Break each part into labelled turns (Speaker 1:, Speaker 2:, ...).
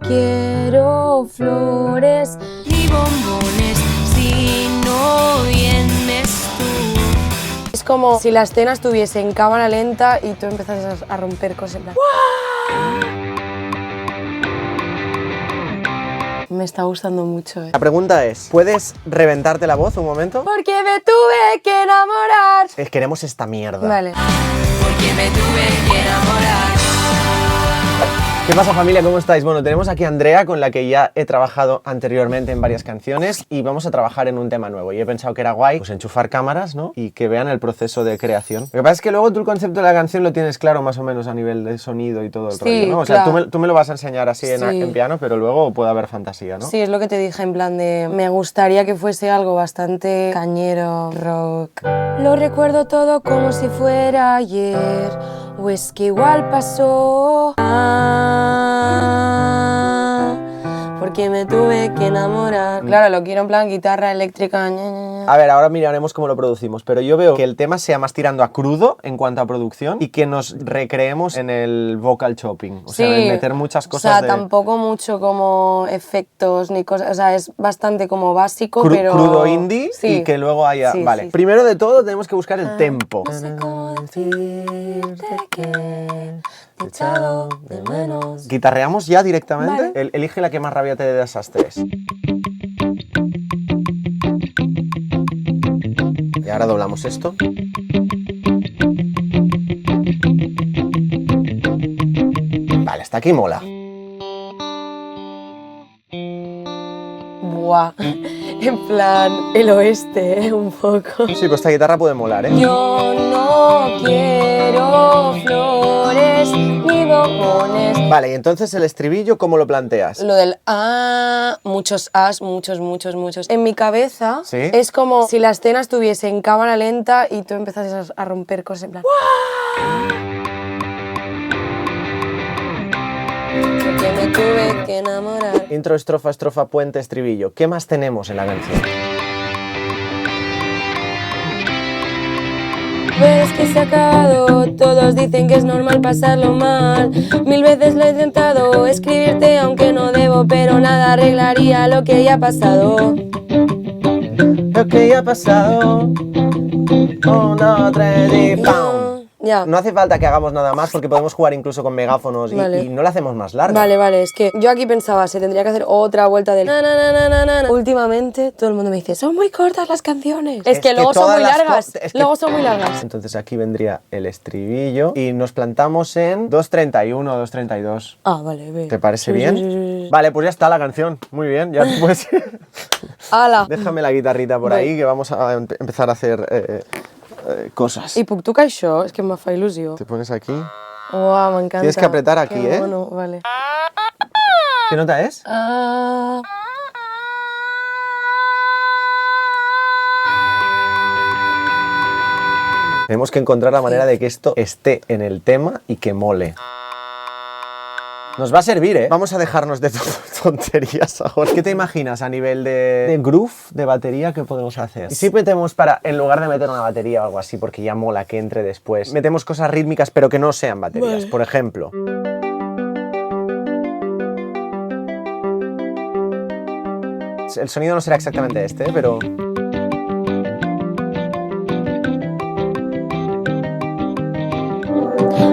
Speaker 1: quiero flores ni bombones si no vienes tú. Es como si la escena estuviese en cámara lenta y tú empezases a romper cosas. Me está gustando mucho,
Speaker 2: La pregunta es, ¿puedes reventarte la voz un momento?
Speaker 1: Porque me tuve que enamorar.
Speaker 2: Queremos esta mierda.
Speaker 1: Vale.
Speaker 3: Porque me tuve que enamorar.
Speaker 2: ¿Qué pasa, familia? ¿Cómo estáis? Bueno, tenemos aquí a Andrea, con la que ya he trabajado anteriormente en varias canciones, y vamos a trabajar en un tema nuevo. Y he pensado que era guay, pues, enchufar cámaras, ¿no? Y que vean el proceso de creación. Lo que pasa es que luego tú el concepto de la canción lo tienes claro más o menos a nivel de sonido y todo el rollo, ¿no? O sea,
Speaker 1: claro.
Speaker 2: tú me lo vas a enseñar así
Speaker 1: Sí.
Speaker 2: en piano, pero luego puede haber fantasía, ¿no?
Speaker 1: Sí, es lo que te dije, en plan de... Me gustaría que fuese algo bastante cañero, rock. Lo recuerdo todo como si fuera ayer, o es que igual pasó. Porque me tuve que enamorar. Claro, lo quiero en plan guitarra eléctrica.
Speaker 2: A ver, ahora miraremos cómo lo producimos, pero yo veo que el tema sea más tirando a crudo en cuanto a producción y que nos recreemos en el vocal chopping, o sea, en meter muchas cosas.
Speaker 1: O sea, tampoco mucho como efectos ni cosas, o sea, es bastante como básico, pero...
Speaker 2: Crudo indie, sí. Y que luego haya...
Speaker 1: Sí,
Speaker 2: vale,
Speaker 1: sí.
Speaker 2: Primero de todo tenemos que buscar el tempo.
Speaker 1: No sé cómo decirte que te he echado de menos.
Speaker 2: ¿Guitarreamos ya directamente?
Speaker 1: Vale.
Speaker 2: Elige la que más rabia te dé de esas tres. Y ahora doblamos esto. Vale, hasta aquí mola.
Speaker 1: Buah, en plan, el oeste, un poco.
Speaker 2: Sí, pues esta guitarra puede molar, ¿eh?
Speaker 1: Yo no quiero flores ni bombones.
Speaker 2: Vale, y entonces el estribillo, ¿cómo lo planteas?
Speaker 1: Lo del muchos as, muchos. En mi cabeza
Speaker 2: ¿Sí?
Speaker 1: es como si la escena estuviese en cámara lenta y tú empezases a romper cosas en plan... Porque me tuve que enamorar.
Speaker 2: Intro, estrofa, puente, estribillo. ¿Qué más tenemos en la canción?
Speaker 1: Ves que se ha acabado, todos dicen que es normal pasarlo mal. 1000 veces lo he intentado escribirte aunque no debo, pero nada arreglaría lo que ya ha pasado.
Speaker 2: Lo que ya ha pasado. 1, 2, 3 y ¡pam!
Speaker 1: Ya.
Speaker 2: No hace falta que hagamos nada más porque podemos jugar incluso con megáfonos
Speaker 1: Vale.
Speaker 2: y no la hacemos más larga.
Speaker 1: Vale, es que yo aquí pensaba, se tendría que hacer otra vuelta del... Na. Últimamente todo el mundo me dice, son muy cortas las canciones. Es que luego son
Speaker 2: todas
Speaker 1: muy
Speaker 2: las
Speaker 1: largas. Luego son muy
Speaker 2: Ah,
Speaker 1: largas.
Speaker 2: entonces aquí vendría el estribillo y nos plantamos en 2.31, 2.32.
Speaker 1: Ah, vale, ve.
Speaker 2: ¿Te parece
Speaker 1: Sí,
Speaker 2: bien?
Speaker 1: sí.
Speaker 2: Vale, pues ya está la canción. Muy bien, ya puedes...
Speaker 1: ¡Hala!
Speaker 2: Déjame la guitarrita por ahí que vamos a empezar a hacer cosas.
Speaker 1: I puc tocar això? És que em fa il·lusió.
Speaker 2: Te pones aquí.
Speaker 1: Uau, m'encanta.
Speaker 2: Tienes que apretar aquí,
Speaker 1: Qué
Speaker 2: ¿eh?
Speaker 1: mono, vale.
Speaker 2: ¿Qué nota es? Tenemos que encontrar la manera de que esto esté en el tema y que mole. Nos va a servir, ¿eh? Vamos a dejarnos de tonterías ahora. ¿Qué te imaginas a nivel de groove, de batería, que podemos hacer? Y si metemos en lugar de meter una batería o algo así, porque ya mola que entre después, metemos cosas rítmicas pero que no sean baterías,
Speaker 1: Vale.
Speaker 2: Por ejemplo. El sonido no será exactamente este, pero...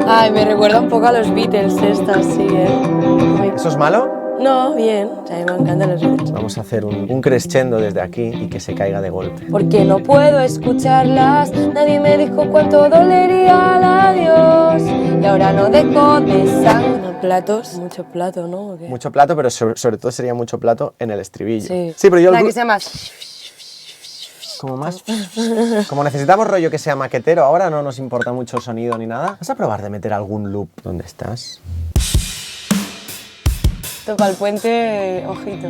Speaker 1: Ay, me recuerda un poco a los Beatles esta, sí, ¿eh?
Speaker 2: ¿Eso es malo?
Speaker 1: No, bien. O sea, a mí me encantan los Beatles.
Speaker 2: Vamos a hacer un crescendo desde aquí y que se caiga de golpe.
Speaker 1: Porque no puedo escucharlas, nadie me dijo cuánto dolería el adiós. Y ahora no dejo de sangre. Platos, mucho plato, ¿no? ¿O qué?
Speaker 2: Mucho plato, pero sobre todo sería mucho plato en el estribillo.
Speaker 1: Sí.
Speaker 2: Sí, pero yo...
Speaker 1: La que se llama...
Speaker 2: Como más... Como necesitamos rollo que sea maquetero, ahora no nos importa mucho el sonido ni nada. ¿Vas a probar de meter algún loop? ¿Dónde estás?
Speaker 1: Toca el puente, ojito.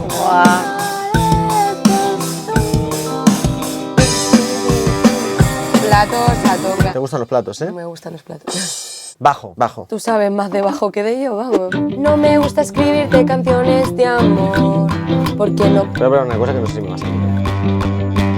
Speaker 1: Guau. Platos a toca.
Speaker 2: ¿Te gustan los platos,
Speaker 1: No me gustan los platos.
Speaker 2: Bajo, bajo.
Speaker 1: Tú sabes más de bajo que de yo, vamos. No me gusta escribirte canciones de amor, porque no...
Speaker 2: Voy a probar una cosa que no sé si me va a salir.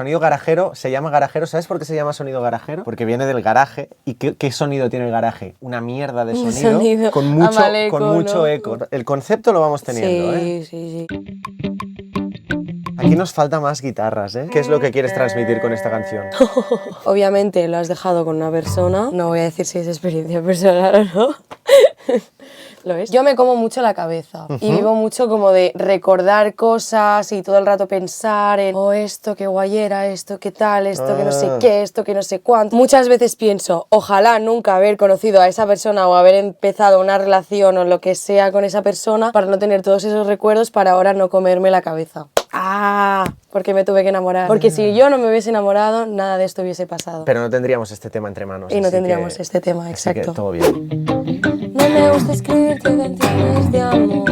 Speaker 2: sonido garajero se llama garajero. ¿Sabes por qué se llama sonido garajero? Porque viene del garaje. ¿Y qué sonido tiene el garaje? Una mierda de sonido con mucho eco. El concepto lo vamos teniendo,
Speaker 1: sí, sí.
Speaker 2: Aquí nos falta más guitarras, ¿eh? ¿Qué es lo que quieres transmitir con esta canción?
Speaker 1: Obviamente lo has dejado con una persona. No voy a decir si es experiencia personal o no. Lo es. Yo me como mucho la cabeza y vivo mucho como de recordar cosas y todo el rato pensar en esto, qué guay era, esto, qué tal, esto, que no sé qué, esto, que no sé cuánto. Muchas veces pienso, ojalá nunca haber conocido a esa persona o haber empezado una relación o lo que sea con esa persona para no tener todos esos recuerdos para ahora no comerme la cabeza. Porque me tuve que enamorar. Porque si yo no me hubiese enamorado, nada de esto hubiese pasado.
Speaker 2: Pero no tendríamos este tema entre manos.
Speaker 1: Y no tendríamos este tema, exacto.
Speaker 2: Así que todo bien.
Speaker 1: No me gusta escribirte canciones de amor,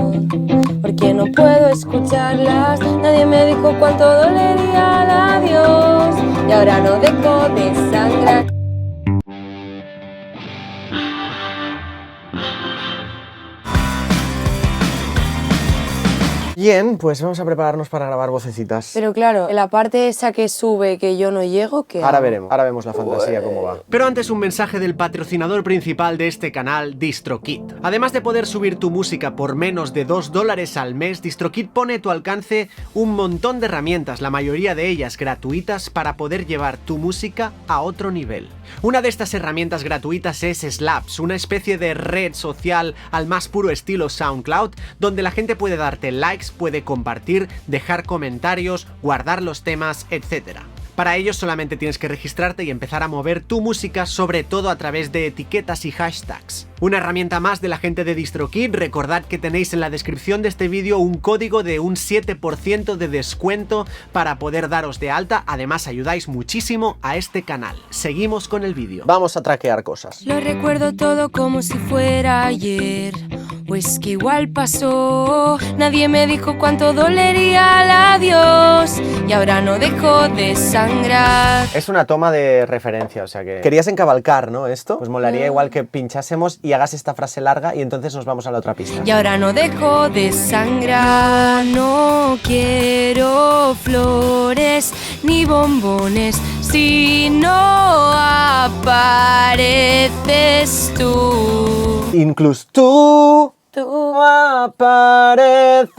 Speaker 1: porque no puedo escucharlas. Nadie me dijo cuánto dolería el adiós, y ahora no dejo de sangrar.
Speaker 2: Bien, pues vamos a prepararnos para grabar vocecitas.
Speaker 1: Pero claro, en la parte esa que sube que yo no llego, ¿qué
Speaker 2: Ahora
Speaker 1: hago?
Speaker 2: veremos, ahora vemos la fantasía cómo va.
Speaker 4: Pero antes un mensaje del patrocinador principal de este canal, DistroKid. Además de poder subir tu música por menos de $2 al mes, DistroKid pone a tu alcance un montón de herramientas, la mayoría de ellas gratuitas, para poder llevar tu música a otro nivel. Una de estas herramientas gratuitas es Slaps, una especie de red social al más puro estilo SoundCloud, donde la gente puede darte likes, puede compartir, dejar comentarios, guardar los temas, etc. Para ello solamente tienes que registrarte y empezar a mover tu música, sobre todo a través de etiquetas y hashtags. Una herramienta más de la gente de DistroKid. Recordad que tenéis en la descripción de este vídeo un código de un 7% de descuento para poder daros de alta. Además ayudáis muchísimo a este canal. Seguimos con el vídeo.
Speaker 2: Vamos a traquear cosas.
Speaker 1: Lo recuerdo todo como si fuera ayer, pues que igual pasó. Nadie me dijo cuánto dolería el adiós, y ahora no dejo de sangrar.
Speaker 2: Es una toma de referencia, o sea que... Querías encabalcar, ¿no? Esto. Pues molaría igual que pinchásemos y hagas esta frase larga y entonces nos vamos a la otra pista.
Speaker 1: Y ahora no dejo de sangrar. No quiero flores ni bombones si no apareces tú.
Speaker 2: Incluso tú apareces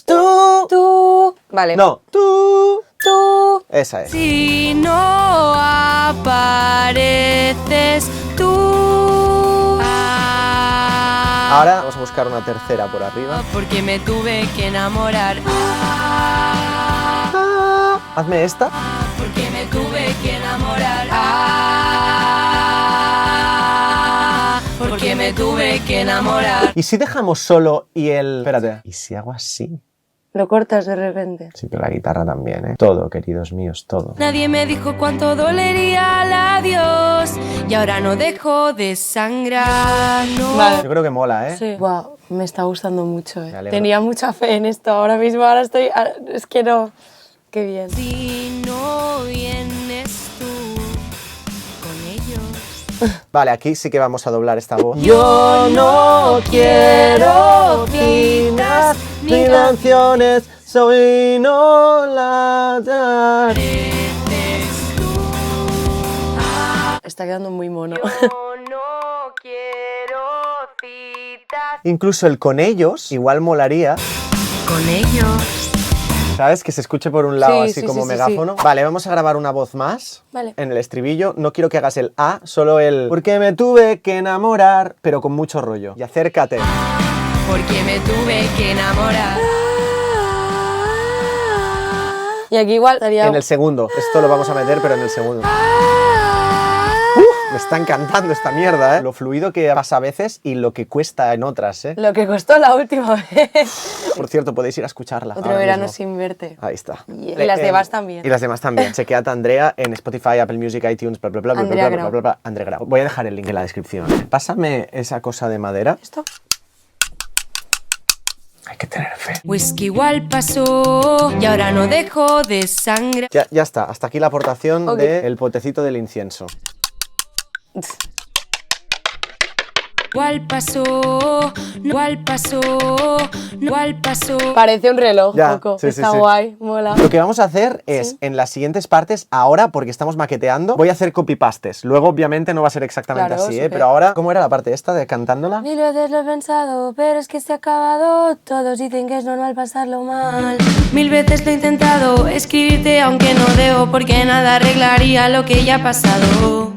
Speaker 2: tú.
Speaker 1: Vale.
Speaker 2: No, tú. Esa es.
Speaker 1: Si no apareces tú.
Speaker 2: Ahora vamos a buscar una tercera por arriba.
Speaker 1: Porque me tuve que enamorar.
Speaker 2: Hazme esta.
Speaker 1: Porque me tuve que enamorar. Porque me tuve que enamorar.
Speaker 2: ¿Y si dejamos solo y el... Espérate. ¿Y si hago así?
Speaker 1: Lo cortas de repente.
Speaker 2: Sí, pero la guitarra también, ¿eh? Todo, queridos míos, todo.
Speaker 1: Nadie me dijo cuánto dolería el adiós, y ahora no dejo de sangrar. No.
Speaker 2: Vale. Yo creo que mola, ¿eh?
Speaker 1: Sí. Wow, me está gustando mucho, ¿eh?
Speaker 2: Me alegro.
Speaker 1: Tenía mucha fe en esto, ahora mismo, ahora estoy... Es que no... Qué bien. Si no vienes tú con ellos.
Speaker 2: Vale, aquí sí que vamos a doblar esta voz.
Speaker 1: Yo no quiero citas
Speaker 2: ni canciones, soy no las...
Speaker 1: Está quedando muy mono.
Speaker 3: Yo no quiero citas.
Speaker 2: Incluso el con ellos igual molaría,
Speaker 1: Con ellos.
Speaker 2: ¿sabes? Que se escuche por un lado
Speaker 1: Sí,
Speaker 2: así
Speaker 1: sí,
Speaker 2: como
Speaker 1: sí, sí,
Speaker 2: megáfono. Vale, vamos a grabar una voz más.
Speaker 1: Vale.
Speaker 2: En el estribillo. No quiero que hagas el A, solo el... Porque me tuve que enamorar, pero con mucho rollo. Y acércate.
Speaker 3: Porque me tuve que enamorar.
Speaker 1: Y aquí igual estaría...
Speaker 2: En el segundo. Esto lo vamos a meter, pero en el segundo. Me está encantando esta mierda, ¿eh? Lo fluido que pasa a veces y lo que cuesta en otras, ¿eh?
Speaker 1: Lo que costó la última vez.
Speaker 2: Por cierto, podéis ir a escucharla.
Speaker 1: Otro
Speaker 2: ahora
Speaker 1: verano
Speaker 2: mismo.
Speaker 1: sin verte.
Speaker 2: Ahí está.
Speaker 1: Y las demás también.
Speaker 2: Y las demás también. Chequead a Andrea en Spotify, Apple Music, iTunes, bla, bla, bla, bla,
Speaker 1: Andrea
Speaker 2: bla, bla,
Speaker 1: Grau.
Speaker 2: bla, bla, Andrea Grau. Voy a dejar el link en la descripción. Pásame esa cosa de madera.
Speaker 1: ¿Esto?
Speaker 2: Hay que tener fe.
Speaker 1: Pues que igual pasó, y ahora no dejo de sangrar.
Speaker 2: Ya está. Hasta aquí la aportación
Speaker 1: Ok.
Speaker 2: del potecito del incienso.
Speaker 3: ¿Cuál pasó? ¿Cuál pasó? ¿Cuál pasó?
Speaker 1: Parece un reloj,
Speaker 2: Ya,
Speaker 1: un poco.
Speaker 2: sí, sí,
Speaker 1: Está
Speaker 2: sí.
Speaker 1: guay, mola.
Speaker 2: Lo que vamos a hacer es, en las siguientes partes, ahora, porque estamos maqueteando, voy a hacer copy-pastes. Luego, obviamente, no va a ser exactamente
Speaker 1: Claro,
Speaker 2: así,
Speaker 1: súper.
Speaker 2: Pero ahora, ¿cómo era la parte esta de cantándola?
Speaker 1: 1000 veces lo he pensado, pero es que se ha acabado. Todos dicen que es normal pasarlo mal.
Speaker 3: 1000 veces lo he intentado escribirte aunque no debo porque nada arreglaría lo que ya ha pasado.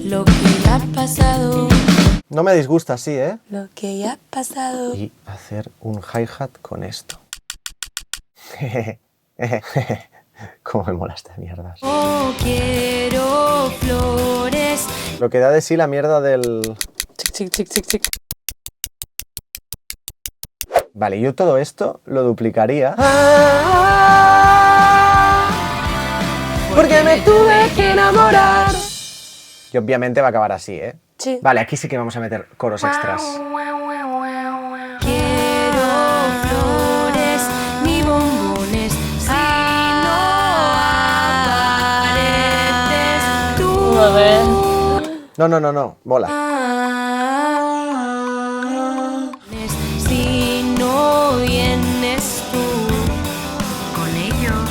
Speaker 3: Lo que ya ha pasado.
Speaker 2: No me disgusta así, ¿eh?
Speaker 1: Lo que ya ha pasado.
Speaker 2: Y hacer un hi-hat con esto. Cómo me mola esta mierda.
Speaker 3: Oh, quiero flores.
Speaker 2: Lo que da de sí la mierda del...
Speaker 1: Chic, chic, chic, chic, chic.
Speaker 2: Vale, yo todo esto lo duplicaría.
Speaker 1: Porque me tuve que enamorar.
Speaker 2: Y obviamente va a acabar así, ¿eh?
Speaker 1: Sí.
Speaker 2: Vale, aquí sí que vamos a meter coros extras.
Speaker 3: Quiero flores ni bombones. Si no apareces tú.
Speaker 1: Joder.
Speaker 2: No, mola.
Speaker 3: Si no vienes tú con ellos.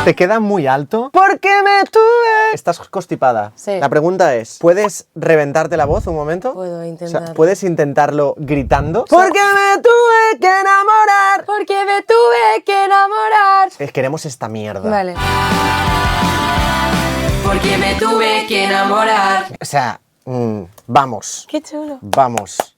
Speaker 2: ¿Te queda muy alto? Porque me tuve... Estás constipada.
Speaker 1: Sí.
Speaker 2: La pregunta es, ¿puedes reventarte la voz un momento?
Speaker 1: Puedo
Speaker 2: O
Speaker 1: intentarlo.
Speaker 2: sea, ¿puedes intentarlo gritando? Porque me tuve que enamorar.
Speaker 1: Porque me tuve que enamorar.
Speaker 2: Queremos esta mierda.
Speaker 1: Vale.
Speaker 3: Porque me tuve que enamorar.
Speaker 2: O sea, vamos.
Speaker 1: Qué chulo.
Speaker 2: Vamos.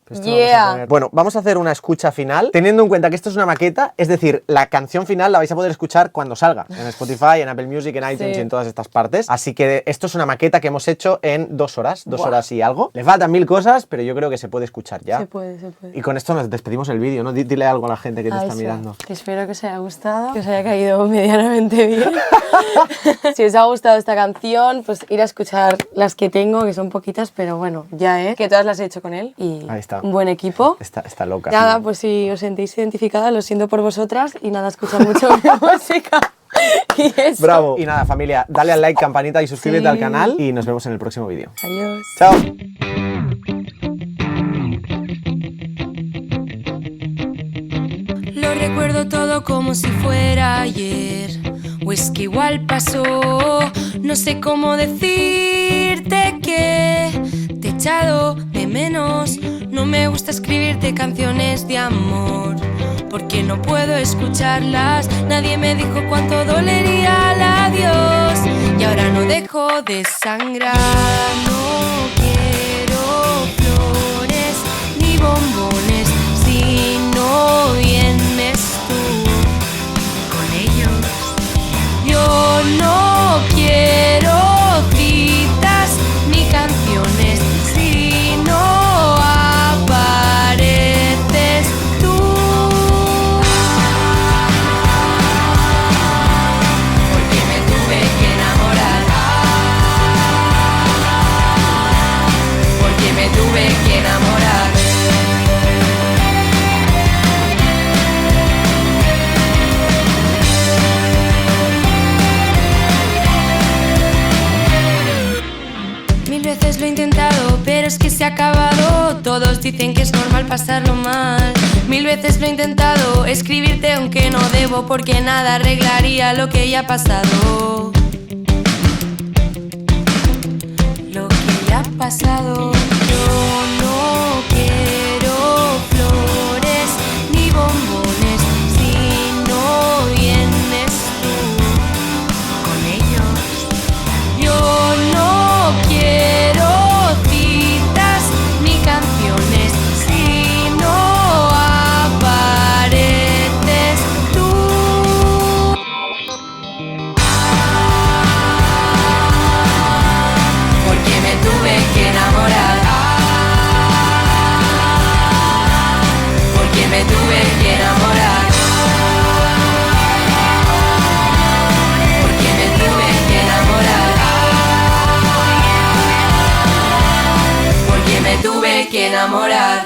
Speaker 2: Esto lo
Speaker 1: Yeah.
Speaker 2: vamos a poner. Bueno, vamos a hacer una escucha final, teniendo en cuenta que esto es una maqueta, es decir, la canción final la vais a poder escuchar cuando salga, en Spotify, en Apple Music, en iTunes
Speaker 1: Sí.
Speaker 2: y en todas estas partes. Así que esto es una maqueta que hemos hecho en 2 horas, 2
Speaker 1: Buah.
Speaker 2: horas y algo. Le faltan 1000 cosas, pero yo creo que se puede escuchar ya.
Speaker 1: Se puede, se puede.
Speaker 2: Y con esto nos despedimos el vídeo, ¿no? Dile algo a la gente que te
Speaker 1: Ahí
Speaker 2: está
Speaker 1: sí.
Speaker 2: mirando.
Speaker 1: Que espero que os haya gustado, que os haya caído medianamente bien. Si os ha gustado esta canción, pues ir a escuchar las que tengo, que son poquitas, pero bueno, ya que todas las he hecho con él y
Speaker 2: Ahí está.
Speaker 1: un buen equipo.
Speaker 2: Está loca.
Speaker 1: Nada, pues si os sentís identificadas, lo siento por vosotras y nada, escuchad mucho mi música. Y eso.
Speaker 2: Bravo. Y nada, familia, dale al like, campanita y suscríbete
Speaker 1: Sí.
Speaker 2: al canal y nos vemos en el próximo vídeo.
Speaker 1: Adiós.
Speaker 2: Chao.
Speaker 3: Lo recuerdo todo como si fuera ayer. O es que igual pasó. No sé cómo decirte que te he echado de menos. No me gusta escribirte canciones de amor, porque no puedo escucharlas. Nadie me dijo cuánto dolería el adiós. Y ahora no dejo de sangrar. No quiero flores ni bombones si no vienes tú con ellos. Yo no quiero citas ni canciones si no apareces tú. Porque me tuve que enamorar. Porque me tuve que enamorar. Mil veces lo he intentado, pero es que se ha acabado. Todos dicen que es normal pasarlo mal. 1000 veces lo he intentado escribirte aunque no debo, porque nada arreglaría lo que ya ha pasado. Lo que ya ha pasado. Yo no quiero flores ni bombones si no vienes tú con ellos. Yo no quiero citas ni canciones si no apareces tú. Porque me tuve que enamorar. Porque me tuve que enamorar. Porque me tuve que enamorar. Porque me tuve que enamorar.